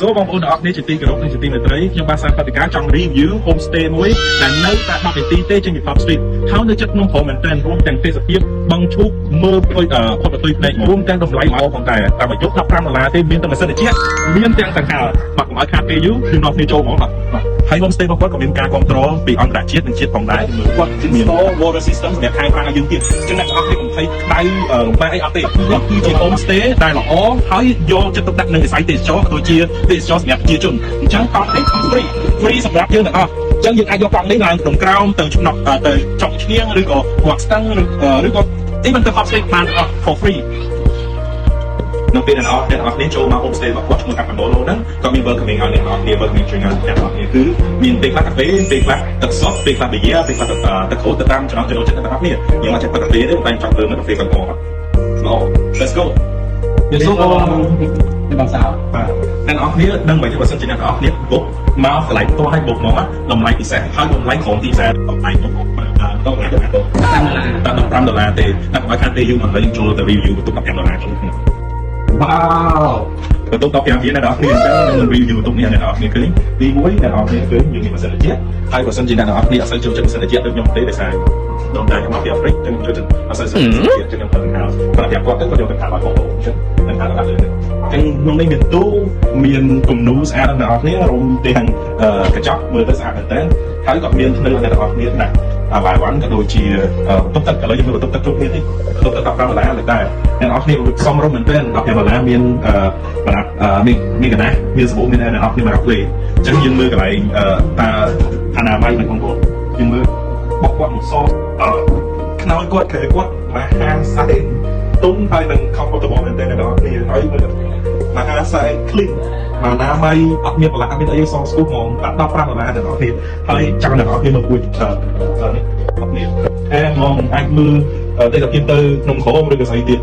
សូមបងប្អូនទាំងអស់គ្នាជាទីគោរពនិងជាទីមេត្រីខ្ញុំបាទសាបតិកាចង់ review homestay មួយដែលនៅតែ10នាទីទេចេញពី Top Street ហើយនៅចិត្តក្នុងក្រុមមែនទែនរួមទាំងទេសភាពបឹងឈូកមើលផ្ទុយផុតផ្ទុយភ្នែករួមទាំងតម្លៃល្អផងដែរតាមអាយុ$15ទេមានតែម៉ាស៊ីនត្រជាក់មានទាំងតង្ហាបាទកុំឲ្យខាតពេលយូរគឺនាំគ្នាចូលហ្មងបាទហើយ homestay របស់គាត់ក៏មានការគ្រប់គ្រងពីអង្គការជាតិនិងជាតិផងដែរមើលគាត់មាន water system សម្រាប់ខាងប្រាំងឲ្យយើងទៀតចឹងអ្នកទាំងអស់គ្នាកុំភ័យក្តៅរំខានអីអត់ទេគាត់គឺជា homestay ដែលល្អហើយយកចិត្តទុកដាក់នឹងវិស័យទេសចរណ៍ក៏ជាទេសចរណ៍សម្រាប់ប្រជាជនអញ្ចឹងកង់នេះ free សម្រាប់យើងទាំងអស់អញ្ចឹងយើងអាចយកកង់នេះឡើងក្នុងក្រោមទៅឆ្នោតទៅចុកឈ្នៀងឬក៏គាត់ស្ទឹងឬក៏ទីមិនទៅ homestay បានអស់ for free នៅពេលអ្នកនរគ្នាចូលមក homestay របស់គាត់ឈ្មោះកាប់កណ្ដូលហ្នឹងក៏មាន welcoming ឲ្យអ្នកនរគ្នា welcoming ជួយអ្នកនរគ្នាគឺមានពេលខ្លះកាហ្វេពេលខ្លះទឹកសុទ្ធពេលខ្លះប៊ីយ៉ាពេលខ្លះទឹកក្រូចទៅតាមចំណង់ចំណូលចិត្តអ្នកនរគ្នាយើងមកចេះទឹកកាហ្វេទេតែចង់ធ្វើនៅកាហ្វេគាត់មកល្អ let's go យើងសូមបងសាវបាទអ្នកនរគ្នាដឹងបើសិនជាអ្នកនរគ្នាបុកមកកន្លែងផ្ទាល់ឲ្យបុកមកតម្លៃពិសេសហើយតម្លៃក្រុមទីផ្សារតម្លៃទៅ$15ទេតែ$15ទេតែបើខាត់ទេយើងមិនយើងចូលទៅ review បន្ទុក$15ចូលក្នុងវ៉ាវបន្ទុក$15អ្នកនរគ្នាអញ្ចឹងនឹង review បន្ទុកនេះអ្នកនរគ្នាឃើញទី1អ្នកនរគ្នាឃើញយើងមានម៉ាស៊ីនត្រជាក់ហើយបើសិនជាអ្នកនរគ្នាអត់សូវចូលចិត្តម៉ាស៊ីនត្រជាក់ដូចខ្ញុំទេដោយសារដល់តែខ្ញុំមកពីអាហ្វ្រិកចឹងខ្ញុំចូលចិត្តអត់សូវចូលចិត្តចឹងខ្ញុំទៅខាងប្រាប់គាត់ទៅគាត់យកទៅខាងរបស់បងអញ្ចឹងនឹងខាងដល់លើចឹងក្នុងនេះមានទូមានគំនូស្អាតអ្នកនរគ្នារួមទាំងកញ្ចក់មើលទៅស្អាតមែនតើហើយក៏មានធ្នើអ្នកនរគ្នាដាក់អាវ៉ាវ៉ាន់ក៏ដូចជាតុបទឹកឥឡូវយើងមើលតុបទឹកគ្រប់គ្នានេះតុបទឹក$15តែអ្នកនរគ្នាសំរុំមែនទែន$15មានបារ៉ាត់មានកណ្ដាស់មានសាប៊ូមានអ្នកនរគ្នាមករាប់លេអញ្ចឹងយើងមើលកន្លែងតាអនាម័យនឹងបងប្អូនយើងមើលបោះគាត់មកសខ្នើយគាត់គឺគាត់មហាសាយទុំហើយនឹង comfortable មែនទែនអ្នកនរគ្នាហើយមើលមហាសាយ clean អនាម័យអត់មានប្រឡាក់អត់មានអីសងស្គូហ្មងដាក់$15អ្នកនរគ្នាហើយចង់អ្នកនរគ្នាមកពួយនេះអត់មានហ្មងអាចមើលតែទៅទៅក្នុងក្រុមឬក៏ស្អីទៀត